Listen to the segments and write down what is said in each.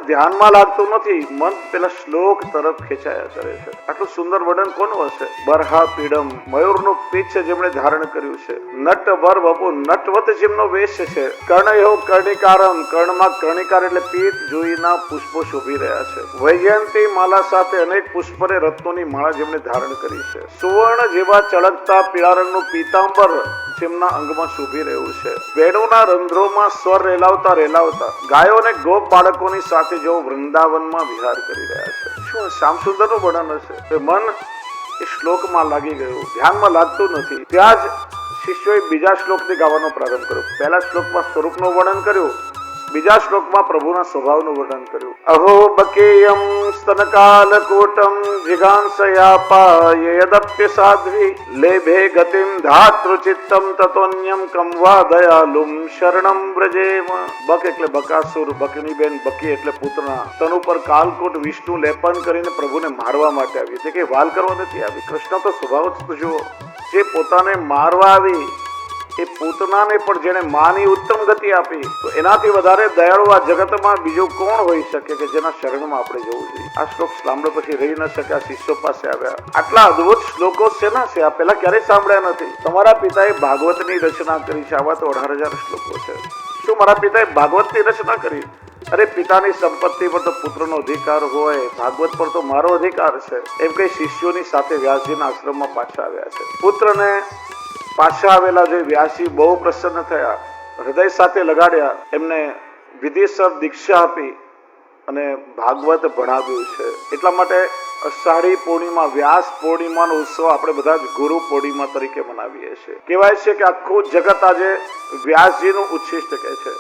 ધ્યાનમાં લાગતું નથી, મન પેલા શ્લોક તરફ ખેંચાયા કરે છે. આટલું સુંદર વર્ણન કોનું હશે? બરહા પીડમ, મયુરનું પીછ જેમણે ધારણ કર્યું છે. નટ વર વપુ, નટવત જેમનો વેશ છે. કર્ણયો કર્ણિકારમ, કર્ણમાં કર્ણિકાર એટલે પીઠ જોઈના પુષ્પો શોભી રહ્યા છે. વૈજયંતી માલા સાથે અનેક પુષ્પને રત્નોની માળા જેમણે ધારણ કરી છે. સુવર્ણ જેવા ચળકતા પીળા રંગનું પીતાંબર જેમના અંગમાં શોભી રહ્યું છે. વેણુના રંધ્રોમાં સ્વર રેલાવતા રેલાવતા ગાયો અને ગોપ બાળકોની સાથે જેઓ વૃંદાવનમાં વિહાર કરી રહ્યા છે. શું શ્યામસુંદરનું વર્ણન હશે? મન એ શ્લોકમાં લાગી ગયું, ધ્યાનમાં લાગતું નથી. ત્યાં જ શિષ્યોએ બીજા શ્લોકથી ગાવાનો પ્રારંભ કર્યો. પહેલા શ્લોકમાં સ્વરૂપનું વર્ણન કર્યું, બીજા શ્લોકમાં પ્રભુના સ્વભાવનું વર્ણન કર્યું. અહો બકેયમ સ્તનકાલકોટમ જિગાંસયાપાય યદપ્ય સાધ્વી લેભે ગતિમ ધાતૃચિત્તમ તતોન્યમ કમ વા દયાલુમ શરણમ વ્રજેમ. બક એટલે બકાસુર, બકની બેન બકી એટલે પૂતના. તન ઉપર કાલકોટ વિષ્ણુ લેપન કરીને પ્રભુને મારવા માટે આવી. એટલે કે વાલ કરવા નથી આવી. કૃષ્ણ તો સ્વભાવ જ જુઓ, જે પોતાને મારવા આવી એ પૂતનાને પણ જેને માની ઉત્તમ ગતિ આપી, તો એનાથી વધારે દયાળુ આ જગતમાં બીજું કોણ હોઈ શકે કે જેના શરણમાં આપણે જવું જોઈએ? આ શ્લોક સાંભળ્યા પછી રહી ન શક્યા, શિષ્યો પાસે આવ્યા. આટલા અદ્ભુત શ્લોકો શેના છે? આ પેલા ક્યારેય સાંભળ્યા નથી. તમારા પિતાએ ભાગવતની રચના કરી છે. આવા તો 18,000 શ્લોકો છે. શું મારા પિતાએ ભાગવતની રચના કરી? અરે પિતાની સંપત્તિ પર તો પુત્રનો અધિકાર હોય, ભાગવત પર તો મારો અધિકાર છે. એમ કઈ શિષ્યોની સાથે વ્યાસજીના આશ્રમમાં પાછા આવ્યા છે. પુત્રને પાછા આવેલા જોઈ વ્યાસજી બહુ પ્રસન્ન થયા, હૃદય સાથે લગાડ્યા, એમને વિધિસર દીક્ષા આપી અને ભાગવત ભણાવ્યું છે. એટલા માટે અષાઢી પૂર્ણિમા, વ્યાસ પૂર્ણિમાનો ઉત્સવ આપણે બધા જ ગુરુ પૂર્ણિમા તરીકે મનાવીએ છીએ. કહેવાય છે કે આખું જગત આજે વ્યાસજીનું ઉચ્છિષ્ટ કહે છે.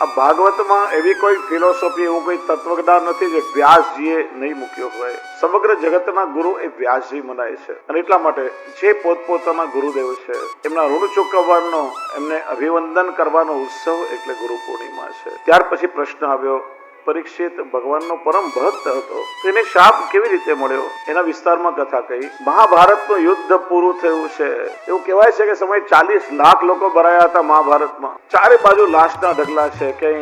આ ભાગવતમાં એવી કોઈ ફિલોસોફી, એવું કોઈ તત્વજ્ઞાન નથી જે વ્યાસજીએ નહીં મૂક્યો હોય. સમગ્ર જગતના ગુરુ એ વ્યાસજી મનાય છે. અને એટલા માટે જે પોતપોતાના ગુરુદેવ છે એમના ઋણ ચૂકવવાનો, એમને અભિવંદન કરવાનો ઉત્સવ એટલે ગુરુ પૂર્ણિમા છે. ત્યાર પછી પ્રશ્ન આવ્યો, પરીક્ષિત ભગવાનનો પરમ ભક્ત હતો, તેને શાપ કેવી રીતે મળ્યો? એના વિસ્તારમાં કથા કહી. મહાભારતનું યુદ્ધ પૂરું થયું છે. એવું કહેવાય છે કે સમય 40 લાખ લોકો ભરાયા હતા મહાભારતમાં. ચારે બાજુ લાશના ઢગલા છે, કઈ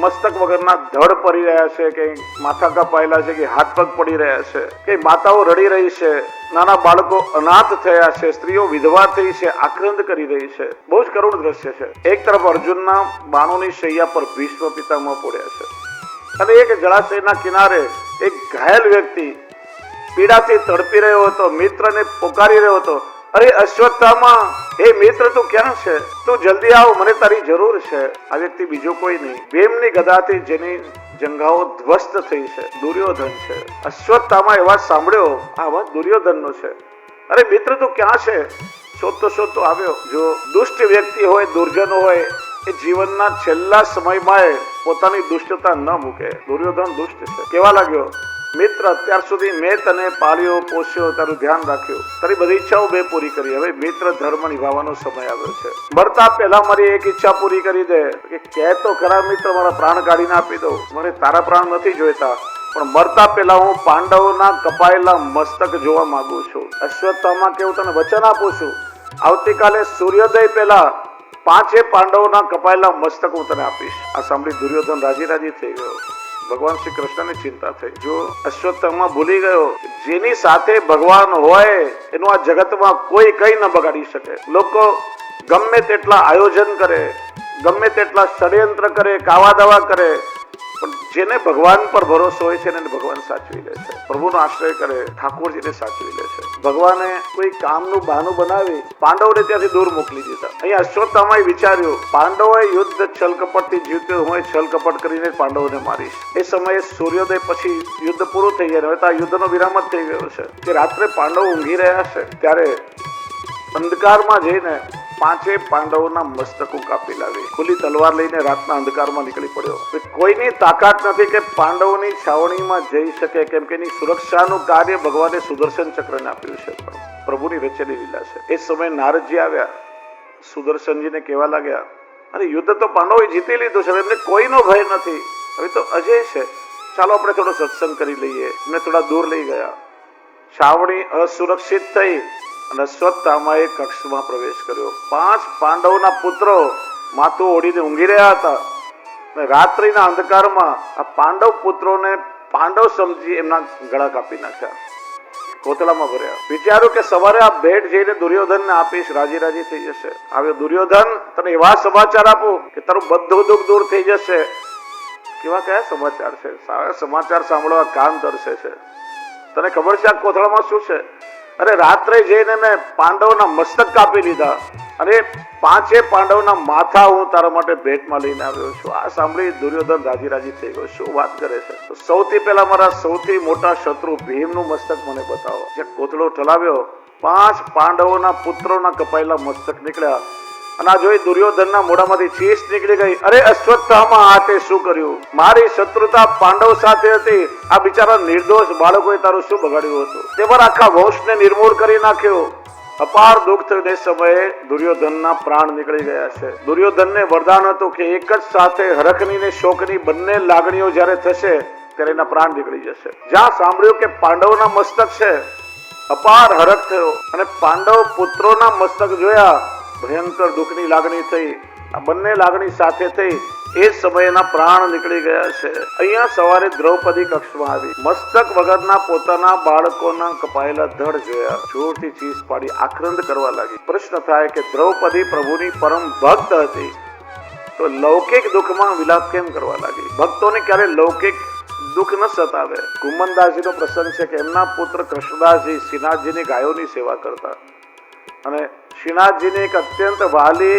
મસ્તક વગરના ધડ પડી રહ્યા છે, કઈ માથા કપાયેલા છે, કે હાથ પગ પડી રહ્યા છે, કઈ માતાઓ રડી રહી છે, નાના બાળકો અનાથ થયા છે, સ્ત્રીઓ વિધવા થઈ છે, આક્રંદ કરી રહી છે. બહુ જ કરુણ દ્રશ્ય છે. એક તરફ અર્જુનના બાણોની શૈયા પર ભીષ્મ પિતામહ પડ્યા છે, અને એક જળાશયના કિનારે એક ઘાયલ વ્યક્તિ પીડાથી તડપી રહ્યો હતો, મિત્રને પોકારી રહ્યો હતો, અરે અશ્વત્થામા, હે મિત્ર તું ક્યાં છે? તું જલ્દી આવ, મને તારી જરૂર છે. આ વ્યક્તિ બીજો કોઈ નહીં, ભીમની ગદાથી જેની જંઘાઓ ધ્વસ્ત થઈ છે, દુર્યોધન છે. અશ્વત્થામા એ વાત સાંભળ્યો, આ વાત દુર્યોધનનો છે. અરે મિત્ર તું ક્યાં છે? શોધતો શોધતો આવ્યો. જો દુષ્ટ વ્યક્તિ હોય, દુર્જન હોય, એ જીવનના છેલ્લા સમયમાં પોતાની દુષ્ટતા ન મૂકે. દુર્યોધન દુષ્ટ છે. કેવા લાગ્યો, મિત્ર અત્યાર સુધી મેં તને પાળ્યો પોષ્યો, તારું ધ્યાન રાખ્યું, તારી બધી ઈચ્છાઓ મેં પૂરી કરી, હવે મિત્ર ધર્મ નિભાવવાનો સમય આવ્યો છે. મરતા પહેલા મારી એક ઈચ્છા પૂરી કરી દે. કે કહે તો ખરા મિત્ર, મારા પ્રાણ કાઢીને આપી દઉં, મને તારા પ્રાણ નથી જોઈતા, પણ મરતા પહેલા હું પાંડવોના કપાયેલા મસ્તક જોવા માંગુ છું. અશ્વત્થામા કેવું તને વચન આપું છું, આવતીકાલે સૂર્યોદય પહેલા 5 પાંડવોના કપાયેલા મસ્તક હું તને આપીશ. આ સાંભળી દુર્યોધન રાજી થઈ ગયો. ભગવાન શ્રી કૃષ્ણની ચિંતા થઈ. જો અશ્વત્થામા ભૂલી ગયો, જેની સાથે ભગવાન હોય એનું આ જગતમાં કોઈ કઈ ન બગાડી શકે. લોકો ગમે તેટલા આયોજન કરે, ગમે તેટલા ષડયંત્ર કરે, કાવા દાવા કરે, પણ જેને ભગવાન પર ભરોસો હોય છે એને ભગવાન સાચવી લે છે. પ્રભુનો આશ્રય કરે, ઠાકોરજીને સાચવી લે છે. ભગવાને કોઈ કામનું બહાનું બનાવી પાંડવોને ત્યાંથી દૂર મોકલી દીધા. અહીંયા અશ્વત્થામાએ વિચાર્યું, પાંડવોએ યુદ્ધ છલકપટથી જીત્યું, હું છલકપટ કરીને પાંડવોને મારીશ. એ સમયે સૂર્યોદય પછી યુદ્ધ પૂરું થઈ જાય. હવે તો આ યુદ્ધનો વિરામ જ થઈ ગયો છે. કે રાત્રે પાંડવો ઊંઘી રહ્યા છે, ત્યારે અંધકારમાં જઈને 5 પાંડવોના મસ્તકો કાપી લાવી, ખુલ્લી તલવાર લઈને રાતના અંધકારમાં નીકળી પડ્યો. કોઈની તાકાત નથી કે પાંડવોની છાવણીમાં જઈ શકે, કેમ કે એની સુરક્ષાનું કાર્ય ભગવાને સુદર્શન ચક્રને આપ્યું છે. પ્રભુની રચેલી લીલા છે. એ સમયે નારદજી આવ્યા, સુદર્શનજીને કહેવા લાગ્યા, અરે યુદ્ધ તો પાંડવોએ જીતી લીધું છે, એમને કોઈનો ભય નથી, હવે તો અજય છે, ચાલો આપણે થોડો સત્સંગ કરી લઈએ. એમને થોડા દૂર લઈ ગયા. છાવણી અસુરક્ષિત થઈ અને અશ્વત્થામાએ કક્ષમાં પ્રવેશ કર્યો. 5 પાંડવોના પુત્રો માથું ઓઢીને ઊંઘી રહ્યા હતા. અને રાત્રિના અંધકારમાં આ પાંડવ પુત્રોને પાંડવ સમજી એમના ગળા કાપી નાખ્યા, કોથળામાં ભર્યા. વિચાર્યું કે સવારે આ ભેટ જઈને દુર્યોધનને આપીશ, રાજી રાજી થઈ જશે. આવ્યો દુર્યોધન, તને એવા સમાચાર આપું કે તારું બધું દુઃખ દૂર થઈ જશે. કેવા કયા સમાચાર છે? સારા સમાચાર સાંભળવા કાન તરસે છે. તને ખબર છે આ કોથળામાં શું છે? અરે રાત્રે જઈને મેં પાંડવોના મસ્તક કાપી લીધા અને 5 પાંડવોના માથા હું તારા માટે ભેટમાં લઈને આવ્યો છું. આ સાંભળી દુર્યોધન રાજી રાજી થઈ ગયો. શું વાત કરે છે? તો સૌથી પહેલા મારા સૌથી મોટા શત્રુ ભીમનું મસ્તક મને બતાવો. જે કોથળો ઠલાવ્યો, 5 પાંડવોના પુત્રોના કપાયેલા મસ્તક નીકળ્યા અને આ જોઈ દુર્યોધનના મોઢામાંથી ચીસ નીકળી ગઈ. અરે અશ્વત્થામા, આ તે શું કર્યું? મારી શત્રુતા પાંડવ સાથે હતી. આ બિચારા નિર્દોષ બાળકોએ તારું શું બગાડ્યું હતું? તે પર આખા વંશને નિર્મૂળ કરી નાખ્યો. અપાર દુઃખ થયું. સમયે દુર્યોધનના પ્રાણ નીકળી ગયા છે. દુર્યોધનને વરદાન હતું કે એક જ સાથે હરખની ને શોકની બંને લાગણીઓ જ્યારે થશે ત્યારે એના પ્રાણ નીકળી જશે. જ્યાં સાંભળ્યું કે પાંડવોના મસ્તક છે, અપાર હરખ થયો અને પાંડવ પુત્રોના મસ્તક જોયા, ભયંકર દુઃખની લાગણી થઈ. આ બંને લાગણી સાથે થઈ એ સમયના પ્રાણ નીકળી ગયા છે. અહીંયા સવારે દ્રૌપદી કક્ષમાં આવી, મસ્તક વગરના પોતાના બાળકોના કપાયેલા ધડ જોયા, જોરથી ચીસ પાડી આક્રંદ કરવા લાગી. પ્રશ્ન થાય કે દ્રૌપદી પ્રભુની પરમ ભક્ત હતી તો લૌકિક દુઃખમાં વિલાપ કેમ કરવા લાગી? ભક્તોને ક્યારે લૌકિક દુઃખ ન સતાવે. કુમનદાસજીનો પ્રસંગ છે કે એમના પુત્ર કૃષ્ણદાસજી શ્રીનાથજીની ગાયોની સેવા કરતા અને શ્રીનાથજીને એક અત્યંત વહાલી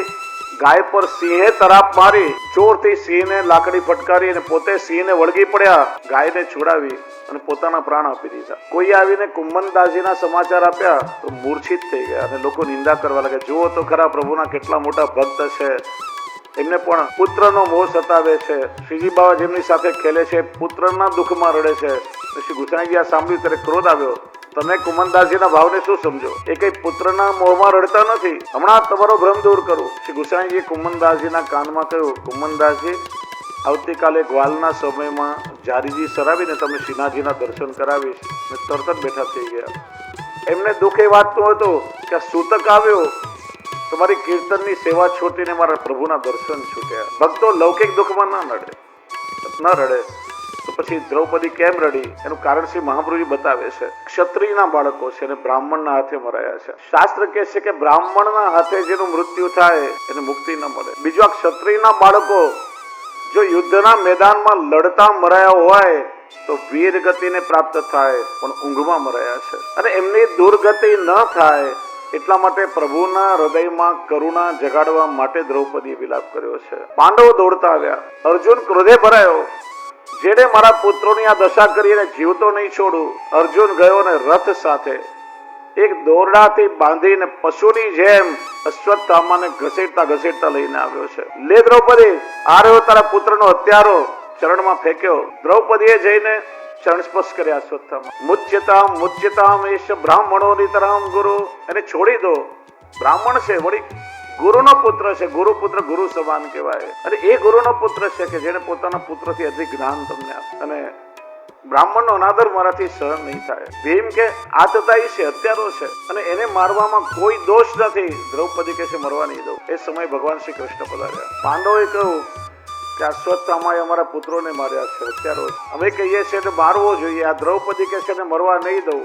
ગાય પર સિંહે તરાપ મારી, જોરથી સિંહને લાકડી ફટકારી અને પોતે સિંહને વળગી પડ્યા, ગાયને છોડાવી અને પોતાના પ્રાણ આપી દીધા. કોઈ આવીને કુમનદાસજીના સમાચાર આપ્યા તો મૂર્છિત થઈ ગયા અને લોકો નિંદા કરવા લાગ્યા. જુઓ તો ખરા પ્રભુના કેટલા મોટા ભક્ત છે, એમને પણ પુત્રનો મોહ સતાવે છે. શ્રીજી બાબા જેમની સાથે ખેલે છે, પુત્રના દુઃખમાં રડે છે. શ્રી ગુસાઈજી આ સાંભળ્યું ત્યારે ક્રોધ આવ્યો. તમે કુમનદાસજીના ભાવને શું સમજો? એ કઈ પુત્રના મોહમાં રડતા નથી. હમણાં તમારો ભ્રમ દૂર કરું. શ્રી ગુસાઈજી કુમનદાસજીના કાનમાં કહ્યું, કુમનદાસજી, આવતીકાલે ગ્વાલના સમયમાં જારીજી સરાવીને તમે શ્રીનાથજીના દર્શન કરાવીશ. ને તરત જ બેઠા થઈ ગયા. એમને દુઃખ એ વાતનું હતું કે આ સૂતક આવ્યો, તમારી કીર્તનની સેવા છોડીને મારા પ્રભુના દર્શન છૂટ્યા. ભક્તો લૌકિક દુઃખમાં ન રડે તો પછી દ્રૌપદી કેમ રડી? એનું કારણ શ્રી મહાપ્રભુજી બતાવે છે. ક્ષત્રિયના બાળકો છે અને બ્રાહ્મણના હાથે મરાયા છે. શાસ્ત્ર કહે છે કે બ્રાહ્મણના હાથે જેનું મૃત્યુ થાય એને મુક્તિ ન મળે. બીજું આ ક્ષત્રિયના બાળકો જો યુદ્ધના મેદાનમાં લડતા મરાયા હોય તો વીર ગતિને પ્રાપ્ત થાય, પણ ઊંઘમાં મરાયા છે અને એમની દુર્ગતિ ન થાય એટલા માટે પ્રભુના હૃદયમાં કરુણા જગાડવા માટે દ્રૌપદીએ વિલાપ કર્યો છે. પાંડવો દોડતા આવ્યા. અર્જુન ક્રોધે ભરાયો, જેને મારા પુત્રોની આ દશા કરીને જીવતો નહીં છોડું. અર્જુન ગયો ને રથ સાથે એક દોરડાથી બાંધીને પશુની જેમ અશ્વત્થામાને ઘસેડતા ઘસેડતા લઈને આવ્યો છે. લે દ્રૌપદી, આ રહ્યો તારા પુત્રનો હત્યારો. ચરણમાં ફેંક્યો. દ્રૌપદીએ જઈને ચરણ સ્પર્શ કર્યા અશ્વત્થામા. મુચ્યતામ મુચ્યતામ એશ બ્રાહ્મણો નિતરામ ગુરુ. એને છોડી દો. બ્રાહ્મણ છે, વળી ગુરુનો પુત્ર છે. ગુરુ પુત્ર ગુરુ સમાન કહેવાય. અને એ ગુરુનો પુત્ર છે કે જેને પોતાના પુત્રથી અધિક જ્ઞાન તમને આપે. અને બ્રાહ્મણનો અનાદર મારાથી સહન નહીં થાય. ભીમ કે આતતાઈ છે, હત્યારો છે અને એને મારવામાં કોઈ દોષ નથી. દ્રૌપદી કે છે મરવા નહીં દઉં. એ સમયે ભગવાન શ્રી કૃષ્ણ પધાર્યા. પાંડવોએ કહ્યું કે અશ્વત્થામાએ અમારા પુત્રોને માર્યા છે, હત્યારો છે. અમે કહીએ છીએ કે મારવો જોઈએ. આ દ્રૌપદી કે છે ને મરવા નહીં દઉં.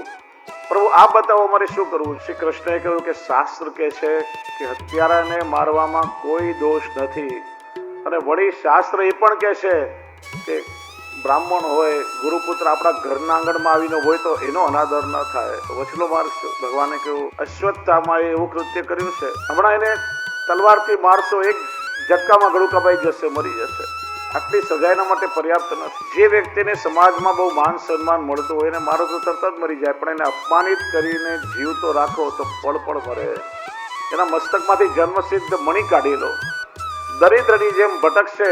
પ્રભુ આ બતાવો અમારે શું કરવું? શ્રી કૃષ્ણએ કહ્યું કે શાસ્ત્ર કહે છે કે હત્યારાને મારવામાં કોઈ દોષ નથી. અને વળી શાસ્ત્ર એ પણ કહે છે કે બ્રાહ્મણ હોય, ગુરુપુત્ર આપણા ઘરના આંગણમાં આવીને હોય તો એનો અનાદર ન થાય. વચલો મારશો. ભગવાને કહ્યું અશ્વત્થામાએ એવું કૃત્ય કર્યું છે, હમણાં એને તલવારથી મારશો, એક ઝટકામાં ગળું કપાઈ જશે, મરી જશે. આટલી સજા એના માટે પર્યાપ્ત નથી. જે વ્યક્તિને સમાજમાં બહુ માન સન્માન મળતું હોય એને મારો તો તરત જ મરી જાય, પણ એને અપમાનિત કરીને જીવતો રાખો તો પળ પળ મરે. એના મસ્તકમાંથી જન્મસિદ્ધ મણી કાઢી લો. દરિદ્રની જેમ ભટકશે,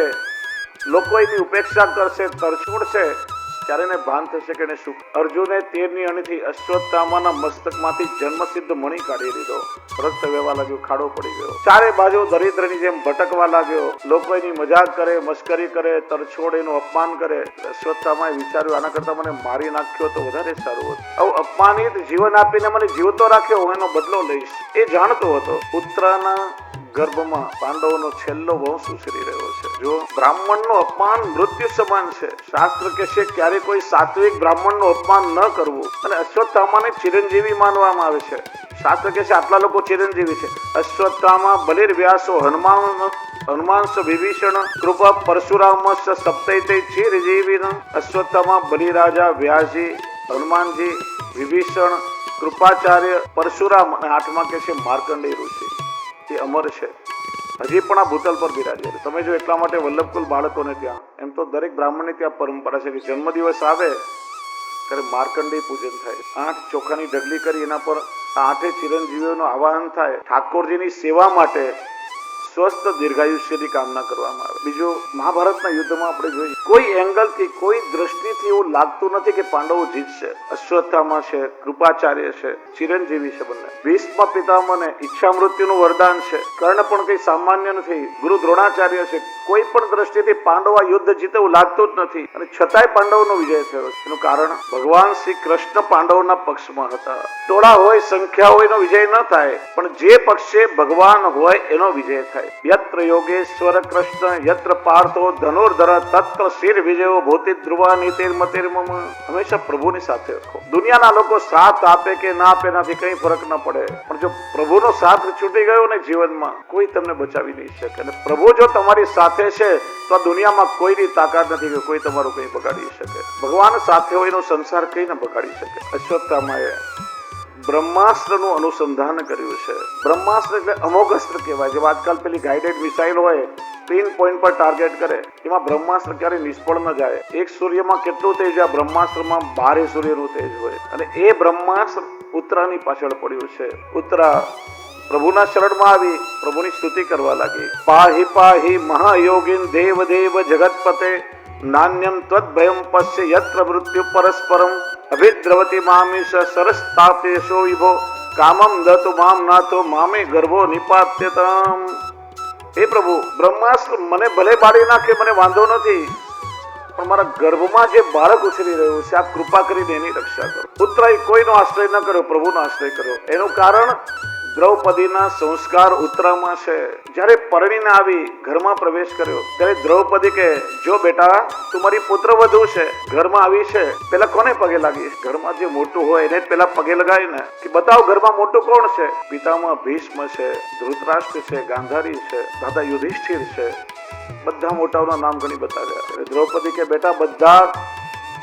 લોકો એની ઉપેક્ષા કરશે, તરછોડશે, ત્યારે એને ભાન થશે કે એને શું. અર્જુને તીરની અણીથી અશ્વત્થામાના મસ્તકમાંથી જન્મસિદ્ધ મણી કાઢી લીધો. રક્ત વહેવા લાગ્યું, ખાડો પડી ગયો. ચારે બાજુ દરિદ્રની જેમ ભટકવા લાગ્યો. લોકો એની મજાક કરે, મસ્કરી કરે, તરછોડ એનું અપમાન કરે. અશ્વત્થામાએ વિચાર્યું આના કરતા મને મારી નાખ્યો તો વધારે સારું હતું. આવું અપમાનિત જીવન આપીને મને જીવતો રાખ્યો, હું એનો બદલો લઈશ. એ જાણતો હતો પુત્રના ગર્ભમાં પાંડવોનો છેલ્લો વંશ ઉછરી રહ્યો છે. જો બ્રાહ્મણનું અપમાન મૃત્યુ સમાન છે. શાસ્ત્ર કહે છે ક્યારે કોઈ સાત્વિક બ્રાહ્મણનું અપમાન ન કરવું. અને અશ્વત્થામાને ચિરંજીવી માનવામાં આવે છે. શાસ્ત્ર કહે છે આટલા લોકો ચિરંજીવી છે. અશ્વત્થામા બલિર વ્યાસો હનુમાનસ વિભીષણ કૃપા પરશુરામસ સપ્તૈતે ચિરજીવીન. અશ્વત્થામા બલિરાજા વ્યાસજી હનુમાનજી વિભીષણ કૃપાચાર્ય પરશુરામ અને આઠમા કે છે માર્કંડેય ઋષિ. એ અમર છે, હજી પણ આ ભૂતલ પર બિરાજે. તમે જો એટલા માટે વલ્લભકુલ બાળકોને ત્યાં, એમ તો દરેક બ્રાહ્મણની ત્યાં પરંપરા છે કે જન્મદિવસ આવે ત્યારે માર્કંડેય પૂજન થાય. 8 ચોખાની ઢગલી કરી એના પર 8 ચિરંજીવીઓનું આવાહન થાય. ઠાકોરજીની સેવા માટે સ્વસ્થ દીર્ઘાયુષ્યની કામના કરવામાં આવે. બીજું, મહાભારતના યુદ્ધમાં આપણે જોઈએ કોઈ એંગલથી કોઈ દ્રષ્ટિથી એવું લાગતું નથી કે પાંડવો જીતશે. અશ્વત્થામા છે, કૃપાચાર્ય છે, ચિરંજીવી છે બંને. ભીષ્મ પિતામહને ઈચ્છા મૃત્યુનું વરદાન છે. કર્ણ પણ કઈ સામાન્ય નથી. ગુરુ દ્રોણાચાર્ય છે. કોઈ પણ દ્રષ્ટિથી પાંડવો યુદ્ધ જીતે એવું લાગતું જ નથી. અને છતાંય પાંડવોનો વિજય થયો. એનું કારણ ભગવાન શ્રી કૃષ્ણ પાંડવોના પક્ષમાં હતા. ટોળા હોય, સંખ્યા હોય એનો વિજય ન થાય, પણ જે પક્ષે ભગવાન હોય એનો વિજય થાય. યત્ર યોગેશ્વર કૃષ્ણ યત્ર પાર્થો ધનુર્ધર તત્ર શિર વિજયો ભૂતિ ધ્રુવા નીતિર્મતિર્મમ. હંમેશા પ્રભુની સાથે રાખો. દુનિયાના લોકો સાથ આપે કે ના આપે એનાથી કઈ ફરક ન પડે, પણ જો પ્રભુનો સાથ છૂટી ગયો ને જીવનમાં, કોઈ તમને બચાવી નહીં શકે. અને પ્રભુ જો તમારી સાથે છે તો આ દુનિયામાં કોઈની તાકાત નથી કે કોઈ તમારું કઈ બગાડી શકે. ભગવાન સાથે હોય એનો સંસાર કઈ ન બગાડી શકે. અશ્વત્થામાએ બ્રહ્માસ્ત્રનું અનુસંધાન કર્યું છે. બ્રહ્માસ્ત્ર એટલે અમોઘ અસ્ત્ર કહેવાય. જેમ આજકાલ પેલી ગાઈડેડ મિસાઇલ હોય, પિન પોઈન્ટ પર ટાર્ગેટ કરે, એમાં બ્રહ્માસ્ત્ર ક્યારેય નિષ્ફળ ન જાય. એક સૂર્યમાં કેટલું તેજ હોય, બ્રહ્માસ્ત્રમાં 12 સૂર્યનું તેજ હોય. અને એ બ્રહ્માસ્ત્ર ઉત્તરાની પાછળ પડ્યું છે. ઉત્તરા પ્રભુના શરણમાં આવી પ્રભુની સ્તુતિ કરવા લાગી. પાહી પાહી મહાયોગીન દેવ દેવ જગતપતે નાન્યમ ત્વદ્ભયમ પશ્ય યત્ર મૃત્યુ પરસ્પરમ અભિદ્રવતી મામીશ સરસ્તાપેશો વિભો કામમ દતુ મામ નાથો મામે ગર્ભો નિપાત્યતમ. હે પ્રભુ, બ્રહ્માસ્ત્ર મને ભલે બાળી નાખે, મને વાંધો નથી, પણ મારા ગર્ભમાં જે બાળક ઉછરી રહ્યું છે, આપ કૃપા કરીને એની રક્ષા કરો. પુત્રએ કોઈનો આશ્રય ન કર્યો, પ્રભુનો આશ્રય કર્યો. એનું કારણ દ્રૌપદીના સંસ્કાર ઉત્તરામાં છે. જ્યારે પરણીને આવી ઘરમાં પ્રવેશ કર્યો ત્યારે દ્રૌપદી કે જો બેટા તું મારી પુત્ર વધુ છે, ઘરમાં આવી છે, પેલા કોને પગે લાગીશ? ઘરમાં જે મોટું હોય એને જ પેલા પગે લગાય ને, કે બતાવ ઘરમાં મોટું કોણ છે. પિતામાં ભીષ્મ છે, ધૃતરાષ્ટ્ર છે, ગાંધારી છે, દાદા યુધિષ્ઠિર છે, બધા મોટાઓના નામ ઘણી બતાવ્યા. દ્રૌપદી કે બેટા બધા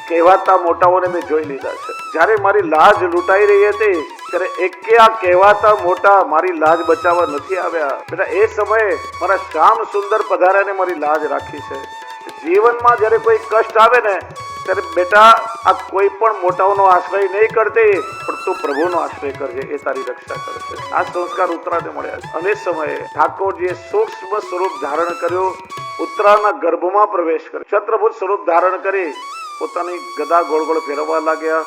કહેવાતા મોટાઓને મેં જોઈ લીધા છે. જ્યારે મારી લાજ લૂંટાઈ રહી હતી ત્યારે એકે આ કહેવાતા મોટા મારી લાજ બચાવવા નથી આવ્યા. બેટા એ સમયે મારા શ્યામ સુંદર પધારાને મારી લાજ રાખી છે. જીવનમાં જ્યારે કોઈ કષ્ટ આવે ને ત્યારે બેટા આ કોઈ પણ મોટાઓનો આશ્રય નહીં કરતી, પણ તું પ્રભુનો આશ્રય કરજે, એ તારી રક્ષા કરશે. આ સંસ્કાર ઉત્તરાને મળ્યા. અને સમયે ઠાકોરજીએ સૂક્ષ્મ સ્વરૂપ ધારણ કર્યું, ઉત્તરાના ગર્ભમાં પ્રવેશ કર્યો, છત્રભુજ સ્વરૂપ ધારણ કરી પોતાની ગદા ગોળ ગોળ ફેરવવા લાગ્યા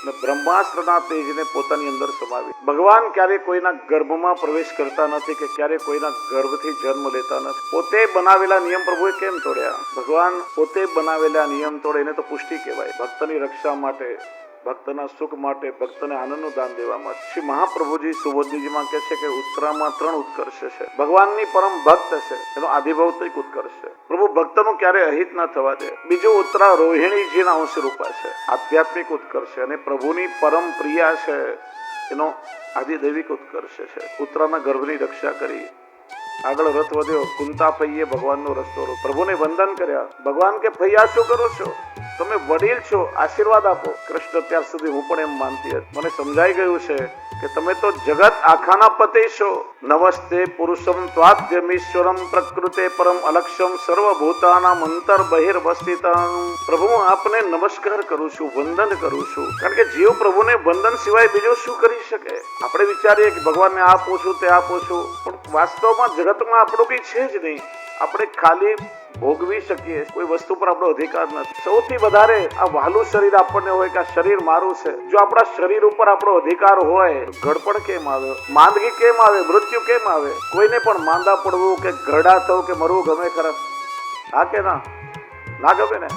અને બ્રહ્માસ્ત્રના તેજને પોતાની અંદર સમાવી. ભગવાન ક્યારે કોઈના ગર્ભમાં પ્રવેશ કરતા નથી કે ક્યારે કોઈના ગર્ભથી જન્મ લેતા નથી. પોતે બનાવેલા નિયમ પ્રભુએ કેમ તોડ્યા? ભગવાન પોતે બનાવેલા નિયમ તોડે એને તો પુષ્ટિ કહેવાય. ભક્તની રક્ષા માટે, ભક્તના સુખ માટે, ભક્તને આનંદનું દાન દેવા માટે. શ્રી મહાપ્રભુજી સુબોધનીજીમાં કહે છે કે ઉત્તરામાં 3 ઉત્કર્ષ છે. ભગવાનની પરમ ભક્ત છે, એનો આધિભૌતિક ઉત્કર્ષ છે. પ્રભુ ભક્તનું ક્યારે અહિત ન થવા દે. બીજું, ઉત્તરા રોહિણીજીના અંશ રૂપા છે, આધ્યાત્મિક ઉત્કર્ષ છે. અને પ્રભુની પરમ પ્રિયા છે, એનો આદિદૈવિક ઉત્કર્ષ છે. ઉત્તરાના ગર્ભની રક્ષા કરી આગળ રથ વધ્યો. કુંતા ફઈએ ભગવાનનો રસ્તો રોક્યો, પ્રભુને વંદન કર્યા. ભગવાન કે ફૈયા શું કરો છો? તમે વડીલ છો, આશીર્વાદ આપો. કૃષ્ણ અત્યાર સુધી હું પણ એમ માનતી હતી, મને સમજાઈ ગયું છે કે તમે તો જગત આખાના પતિ છો. નમસ્તે પુરુષમ ત્વાદ્યમીશ્વરમ પ્રકૃતે પરમ અલક્ષ્યમ સર્વભૂતાનામ અંતર બહિર્વસ્થિતમ. પ્રભુ હું આપને નમસ્કાર કરું છું, વંદન કરું છું, કારણ કે જીવ પ્રભુને વંદન સિવાય બીજું શું કરી શકે? આપણે વિચારીએ કે ભગવાનને આ પૂછું તે આ પૂછું, પણ વાસ્તવમાં જગતમાં આપણું કઈ છે જ નહીં. આપણે ખાલી ભોગવી શકીએ, કોઈ વસ્તુ પર આપણો અધિકાર નથી. સૌથી વધારે આ વહાલું શરીર આપણને હોય કે આ શરીર મારું છે. જો આપણા શરીર ઉપર આપણો અધિકાર હોય, ગડપણ કેમ આવે, માંદગી કેમ આવે, મૃત્યુ કેમ આવે? કોઈને પણ માંદા પડવું કે ઘરડા થવું કે મરવું ગમે ખરા? હા કે ના? ના ગમે ને?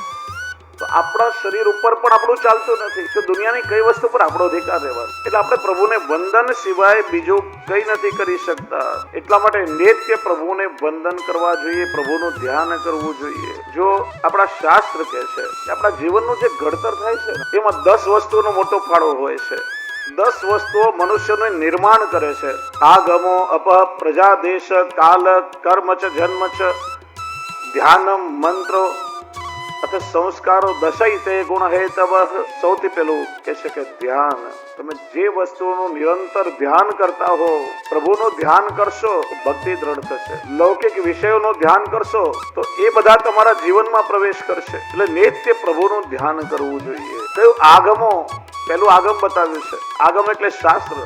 તો આપણા શરીર ઉપર પણ આપણું ચાલતું નથી, તો દુનિયાની કઈ વસ્તુ પર આપણો અધિકાર રહેવાનો? એટલે આપણે પ્રભુને વંદન સિવાય બીજું કઈ નથી કરી શકતા. એટલા માટે નિત્ય પ્રભુને વંદન કરવા જોઈએ, પ્રભુનું ધ્યાન કરવું જોઈએ. જો આપણા શાસ્ત્ર કહે છે કે આપણા જીવનનું જે ઘડતર થાય છે ને, એમાં 10 વસ્તુનો મોટો ફાળો હોય છે. 10 વસ્તુઓ મનુષ્યનું નિર્માણ કરે છે. આગમો અપ પ્રજા દેશ કાલ કર્મ ચ જન્મ ચ ધ્યાનમ મંત્રો અથવા સંસ્કારો દશૈતે ગુણ હેતવ. સૌથી પહેલું કહે છે કે ધ્યાન. તમે જે વસ્તુઓનું નિરંતર ધ્યાન કરતા હો, પ્રભુનું ધ્યાન કરશો ભક્તિ દ્રઢ થશે. લૌકિક વિષયોનું ધ્યાન કરશો તો એ બધા તમારા જીવનમાં પ્રવેશ કરશે. એટલે નિત્ય પ્રભુનું ધ્યાન કરવું જોઈએ. કયું? આગમો. પહેલું આગમ બતાવ્યું છે. આગમ એટલે શાસ્ત્ર.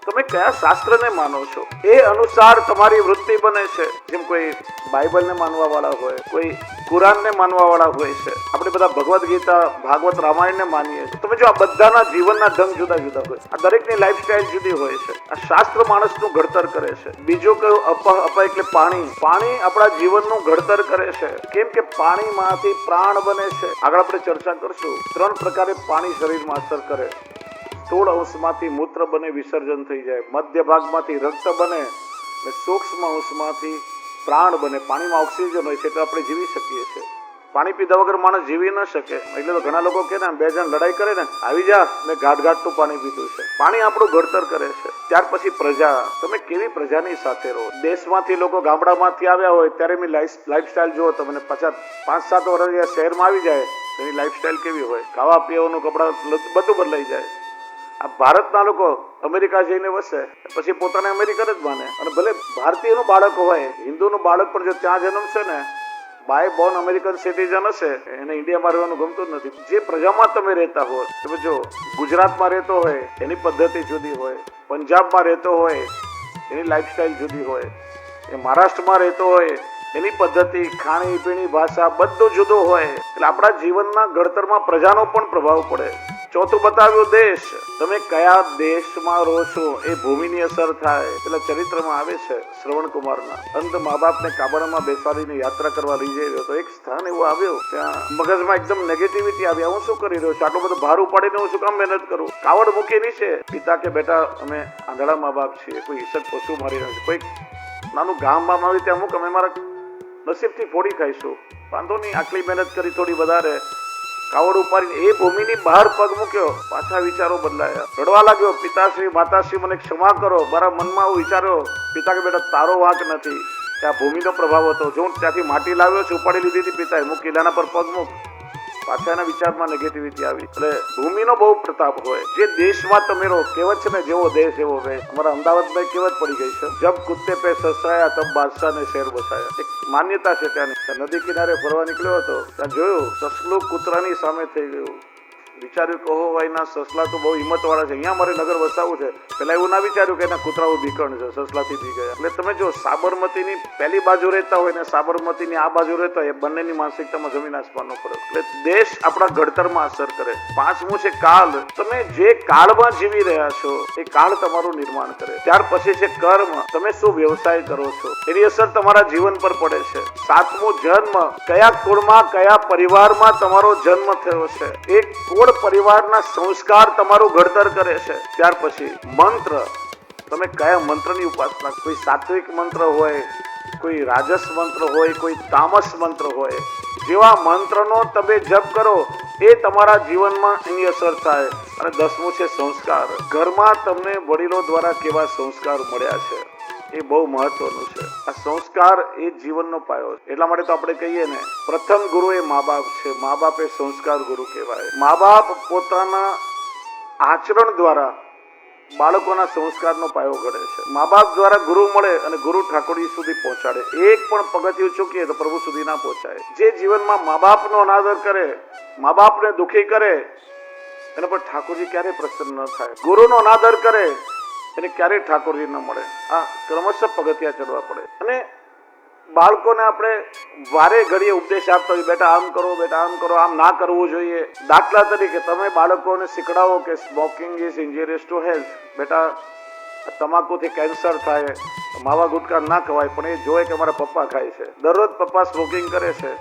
તમે કયા શાસ્ત્રને માનો છો એ અનુસાર તમારી વૃત્તિ બને છે. જેમ કોઈ બાઇબલને માનવા વાળા હોય, કોઈ કુરાનને માનવા વાળા હોય છે. આપણે બધા ભગવદ્ ગીતા, ભાગવત, રામાયણને માનીએ છીએ. તમે જો આ બધાના જીવનના ઢંગ જુદા જુદા હોય, આ દરેકની લાઈફસ્ટાઈલ જુદી હોય છે. આ શાસ્ત્ર માણસનું ઘડતર કરે છે. બીજું કયું? અપ એટલે પાણી. પાણી આપણા જીવનનું ઘડતર કરે છે. કેમ કે પાણીમાંથી પ્રાણ બને છે. આગળ આપણે ચર્ચા કરશું. 3 પ્રકારે પાણી શરીરમાં અસર કરે. સ્થૂળ અંશમાંથી મૂત્ર બને, વિસર્જન થઈ જાય. મધ્ય ભાગમાંથી રક્ત બને અને સૂક્ષ્મ અંશમાંથી પ્રાણ બને. પાણીમાં ઓક્સિજન હોય છે એટલે આપણે જીવી શકીએ છીએ. પાણી પીધા વગર માણસ જીવી ન શકે. એટલે તો ઘણા લોકો કહે ને, 2 જણ લડાઈ કરે ને, આવી જા, મેં ઘાટનું પાણી પીધું છે. પાણી આપણું ઘડતર કરે છે. ત્યાર પછી પ્રજા. તમે કેવી પ્રજાની સાથે રહો. દેશમાંથી લોકો ગામડામાંથી આવ્યા હોય ત્યારે એમની લાઈફસ્ટાઈલ જુઓ તમને. 5-7 વર્ષ શહેરમાં આવી જાય એની લાઈફસ્ટાઈલ કેવી હોય. ખાવા પીવાનું, કપડા, બધું બદલાઈ જાય. આ ભારતના લોકો અમેરિકા જઈને વસે, પછી પોતાને અમેરિકન જ માને. અને ભલે ભારતીયનું બાળક હોય, હિન્દુનું બાળક પણ જો ત્યાં જન્મશે ને, બાય બોર્ન અમેરિકન સિટીઝન હશે, એને ઇન્ડિયામાં રહેવાનું ગમતું જ નથી. જે પ્રજામાં તમે રહેતા હોય, તમે જો ગુજરાતમાં રહેતો હોય એની પદ્ધતિ જુદી હોય, પંજાબમાં રહેતો હોય એની લાઈફસ્ટાઈલ જુદી હોય, એ મહારાષ્ટ્રમાં રહેતો હોય એની પદ્ધતિ, ખાણી પીણી, ભાષા બધું જુદું હોય. એટલે આપણા જીવનના ઘડતરમાં પ્રજાનો પણ પ્રભાવ પડે. ચોથું બતાવ્યું દેશ. તમે કયા દેશમાં રહો છો એ ભૂમિની અસર થાય. એટલે ચરિત્રમાં આવે છે શ્રવણ કુમારના, અંત મા બાપને કાબરામાં બેસાડીને યાત્રા કરવા લઈ જઈ રહ્યો તો એક સ્થાન એવું આવ્યું, ત્યાં મગજમાં એકદમ નેગેટિવિટી આવી. હું શું કરી રહ્યો છું? આટલું બધું ભાર ઉપાડીને હું શું કામ મહેનત કરું? કાવડ મૂકી નીચે. પિતા કે બેટા, અમે આંધળા મા બાપ છીએ, કોઈ હિંસક પશુ મારી રહ્યો છે, કોઈ નાનું ગામમાં આવી ત્યાં અમુક અમે મારા નસીબથી ફોડી ખાઈશું. વાંધો નહીં, આટલી મહેનત કરી, થોડી વધારે. કાવડ ઉપાડીને એ ભૂમિની બહાર પગ મૂક્યો, પાછા વિચારો બદલાયા. રડવા લાગ્યો, પિતાશ્રી માતાશ્રી મને ક્ષમા કરો. મારા મનમાં આવું વિચાર્યો, પિતા કે બેટા તારો વાંક નથી, ત્યાં ભૂમિનો પ્રભાવ હતો. જો હું ત્યાંથી માટી લાવ્યો છું, ઉપાડી લીધી હતી પિતાએ, મૂકી એના પર પગ મૂક. પાછા એના વિચારમાં નેગેટિવિટી આવી. એટલે ભૂમિનો બહુ પ્રતાપ હોય. જે દેશમાં તમે રહો, કહેવત છે ને, જેવો દેશ એવો રહે. અમારા અમદાવાદમાં કહેવત પડી ગઈ છે, જબ કુત્તે પે સસાયા તબ બાદશાહ ને શેર બસાયા. એક માન્યતા છે ત્યાંની. નદી કિનારે ફરવા નીકળ્યો હતો, ત્યાં જોયું સસલું કૂતરાની સામે થઈ ગયું. વિચાર્યું કે ઓહો ભાઈ, ના સસલા તો બહુ હિંમત વાળા છે, અહીંયા મારે નગર વસાવવું છે. પેલા એવું ના વિચાર્યું કે એના કૂતરાઓ ભીકણ છે, સસલાથી બી ગયા. એટલે તમે જો સાબરમતીની પહેલી બાજુ રહેતા હોય ને સાબરમતીની આ બાજુ રહેતા હોય, એ બંનેની માનસિકતામાં જમીન આસમાનનો ફરક. એટલે દેશ આપણા ઘડતરમાં અસર કરે. 5મું છે કાળ. તમે જે કાળમાં જીવી રહ્યા છો એ કાળ તમારું નિર્માણ કરે. ત્યાર પછી છે કર્મ. તમે શું વ્યવસાય કરો છો એની અસર તમારા જીવન પર પડે છે. 7મું જન્મ. કયા કુળમાં, કયા પરિવારમાં તમારો જન્મ થયો છે, એ કુળ પરિવારના સંસ્કાર તમારું ઘડતર કરે છે. ત્યાર પછી મંત્ર. તમે કયા મંત્રની ઉપાસના, કોઈ સાત્વિક મંત્ર હોય, કોઈ રાજસ મંત્ર હોય, કોઈ તામસ મંત્ર હોય. જેવા મંત્રનો તમે જપ કરો એ તમારા જીવનમાં એની અસર થાય. અને 10મું છે સંસ્કાર. ઘરમાં તમને વડીલો દ્વારા કેવા સંસ્કાર મળ્યા છે એ બહુ મહત્વનું છે. આ સંસ્કાર એ જીવનનો પાયો છે. એટલા માટે તો આપણે કહીએ ને, પ્રથમ ગુરુ એ મા બાપ છે. મા બાપ એ સંસ્કાર ગુરુ કહેવાય. મા બાપ પોતાના આચરણ દ્વારા બાળકોના સંસ્કારનો પાયો ઘડે છે. મા બાપ દ્વારા ગુરુ મળે અને ગુરુ ઠાકોરજી સુધી પહોંચાડે. એક પણ પગથિયું ચૂકીએ તો પ્રભુ સુધી ના પહોંચાય. જે જીવનમાં મા બાપનો અનાદર કરે, મા બાપને દુઃખી કરે, એના પર ઠાકોરજી ક્યારેય પ્રસન્ન ન થાય. ગુરુનો અનાદર કરે એને ક્યારેય ઠાકોરજી ન મળે. આ ક્રમશઃ પગથિયા ચડવા પડે. અને બાળકોને આપણે વારે ઘડીએ ઉપદેશ આપતા હોય, બેટા આમ કરો, બેટા આમ કરો, આમ ના કરવું જોઈએ. દાખલા તરીકે તમે બાળકોને શીખડાવો કે smoking is injurious to health. બેટા તમાકુથી કેન્સર થાય, માવા ગુટકા ના ખવાય. પણ એ જોવે કે મારા પપ્પા ખાય છે, દરરોજ પપ્પા સ્મોકિંગ કરે છે,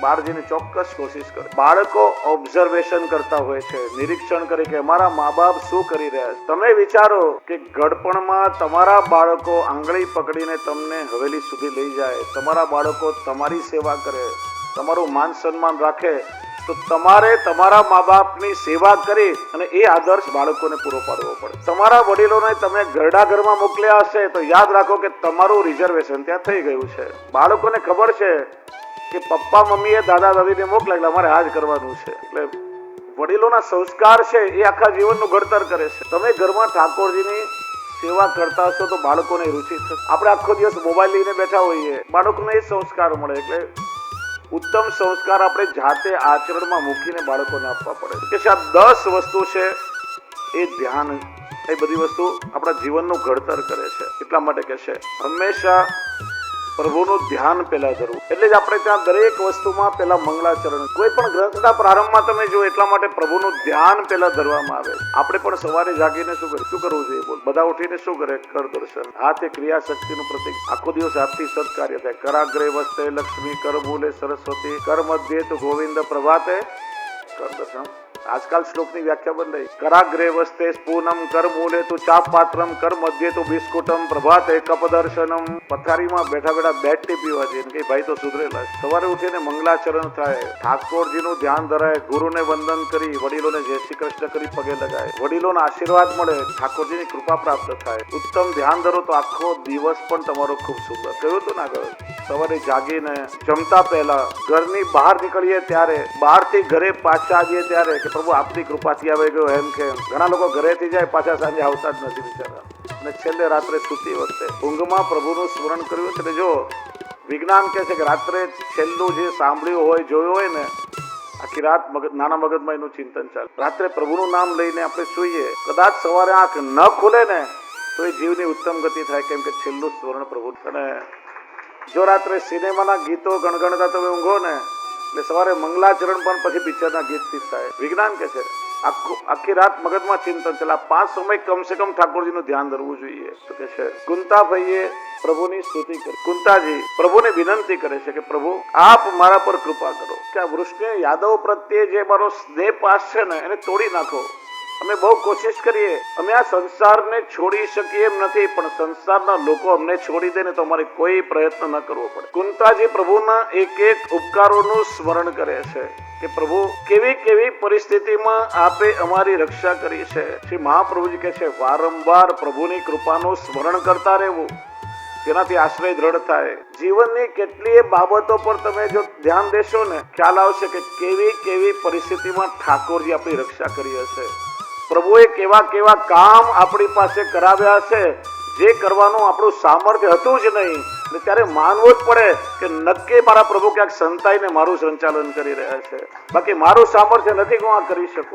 બહાર જઈને ચોક્કસ કોશિશ કરે. બાળકો ઓબ્ઝર્વેશન કરતા હોય છે, નિરીક્ષણ કરે કે અમારા મા બાપ શું કરી રહ્યા છે. તમે વિચારો કે ગડપણમાં તમારા બાળકો આંગળી પકડીને તમને હવેલી સુધી લઈ જાય, તમારા બાળકો તમારી સેવા કરે, તમારું માન સન્માન રાખે, તો તમારે તમારા મા બાપની સેવા કરી અને એ આદર્શ બાળકોને પૂરો પાડવો પડે. તમારા વડીલોને તમે ઘરડા ઘરમાં મોકલ્યા હશે તો યાદ રાખો કે તમારું રિઝર્વેશન ત્યાં થઈ ગયું છે. બાળકોને ખબર છે કે પપ્પા મમ્મીએ દાદા દાદીને મોકલ્યા એટલે અમારે આ જ કરવાનું છે. એટલે વડીલોના સંસ્કાર છે એ આખા જીવનનું ઘડતર કરે છે. તમે ઘરમાં ઠાકોરજીની સેવા કરતા હશો તો બાળકોને રુચિ થશે. આપણે આખો દિવસ મોબાઈલ લઈને બેઠા હોઈએ, બાળકોને એ સંસ્કાર મળે. એટલે ઉત્તમ સંસ્કાર આપણે જાતે આચરણમાં મૂકીને બાળકોને આપવા પડે કે આ 10 વસ્તુ છે એ ધ્યાન, એ બધી વસ્તુ આપણા જીવનનું ઘડતર કરે છે. એટલા માટે કે છે હંમેશા પ્રભુનું ધ્યાન પહેલા ધરવું. એટલે જ આપણે ત્યાં દરેક વસ્તુમાં પહેલા મંગલાચરણ, કોઈ પણ ગ્રંથના પ્રારંભમાં તમે જો એટલા માટે પ્રભુનું ધ્યાન પહેલા ધરવામાં આવે. આપણે પણ સવારે જાગીને શું કરવું જોઈએ? બોલ, બધા ઉઠીને શું કરે? કર દર્શન. હાથ એ ક્રિયા શક્તિનું પ્રતીક. આખો દિવસ હાથથી સત્કાર્ય થાય. કરાગ્રે વસ્તે લક્ષ્મી, કર મૂલે સરસ્વતી, કર મધ્યે તો ગોવિંદ, પ્રભાતે કર દર્શન. આજકાલ શ્લોકની વ્યાખ્યા બદલાઈ. કરાગ્રે વસ્તે સ્પૂનમ, કર મૂલે તું ચાપ પાત્રમ, કર મધ્યે તું બિસ્કુટમ, પ્રભાતે કપ દર્શનમ. પથારીમાં બેઠા બેઠા બેડ ટી પીવા છે કે ભાઈ તો સુધરેલા. સવારે ઉઠીને મંગલાચરણ થાય, ઠાકોરજીનું ધ્યાન ધરાય, ગુરુને વંદન કરી, વડીલોને જય શ્રી કૃષ્ણ કરી પગે લગાય, વડીલોના આશીર્વાદ મળે, ઠાકોરજીની કૃપા પ્રાપ્ત થાય. ઉત્તમ ધ્યાન ધરો તો આખો દિવસ પણ તમારો ખૂબ સુંદર. કહ્યું હતું ના કહ્યું? સવારે જાગીને જમતા પહેલા, ઘરની બહાર નીકળીએ ત્યારે, બહારથી ઘરે પાછા આવીએ ત્યારે કે પ્રભુ આપની કૃપાથી આવી ગયો એમ કે. ઘણા લોકો ઘરેથી જાય પાછા સાંજે આવતા જ નથી બિચારા. અને છેલ્લે રાત્રે સૂતી વખતે ઊંઘમાં પ્રભુનું સ્મરણ કર્યું છે. જો વિજ્ઞાન કહે છે કે રાત્રે છેલ્લું જે સાંભળ્યું હોય, જોયું હોય ને, આખી રાત નાના મગજમાં એનું ચિંતન ચાલે. રાત્રે પ્રભુનું નામ લઈને આપણે સૂઈએ, કદાચ સવારે આંખ ન ખુલે ને તો એ જીવની ઉત્તમ ગતિ થાય, કેમ કે છેલ્લું સ્મરણ પ્રભુ. અને જો રાત્રે સિનેમાના ગીતો ગણગણતા તમે ઊંઘો ને એટલે સવારે મંગલાચરણ પણ પછી પિક્ચરના ગીતથી થાય. વિજ્ઞાન કે છે આખી રાત મગજમાં ચિંતન ચાલે. 5 સમય કમસે કમ ઠાકોરજીનું ધ્યાન ધરવું જોઈએ. તો કે છે કુંતાભાઈએ પ્રભુની સ્તુતિ કરી. કુંતાજી પ્રભુને વિનંતી કરે છે કે પ્રભુ આપ મારા પર કૃપા કરો કે આ વૃષ્ણિય યાદવ પ્રત્યે જે મારો સ્નેહ પાસ છે ને એને તોડી નાખો. અમે બહુ કોશિશ કરીએ, અમે આ સંસારને છોડી શકીએ એમ નથી, પણ સંસારના લોકો અમને છોડી દે ને તો અમારે કોઈ પ્રયત્ન ન કરવો પડે. કુંતાજી પ્રભુના એક એક ઉપકારોનું સ્મરણ કરે છે કે પ્રભુ કેવી કેવી પરિસ્થિતિમાં આપે અમારી રક્ષા કરી છે. શ્રી મહાપ્રભુજી કહે છે વારંવાર પ્રભુની કૃપાનું સ્મરણ કરતા રહેવું, તેનાથી આશ્રય દ્રઢ થાય. જીવનની કેટલીય બાબતો પર તમે જો ધ્યાન દેશો ને, ખ્યાલ આવશે કે કેવી કેવી પરિસ્થિતિમાં ઠાકોરજી આપણી રક્ષા કરી હશે. પ્રભુએ કેવા કેવા કામ આપણી પાસે કરાવ્યા છે જે કરવાનું આપણું સામર્થ્ય હતું જ નહીં. ત્યારે માનવું જ પડે કે નક્કી મારા પ્રભુ ક્યાંક સંતાઈને મારું સંચાલન કરી રહ્યા છે, બાકી મારું સામર્થ્ય નથી હું આ કરી શકું.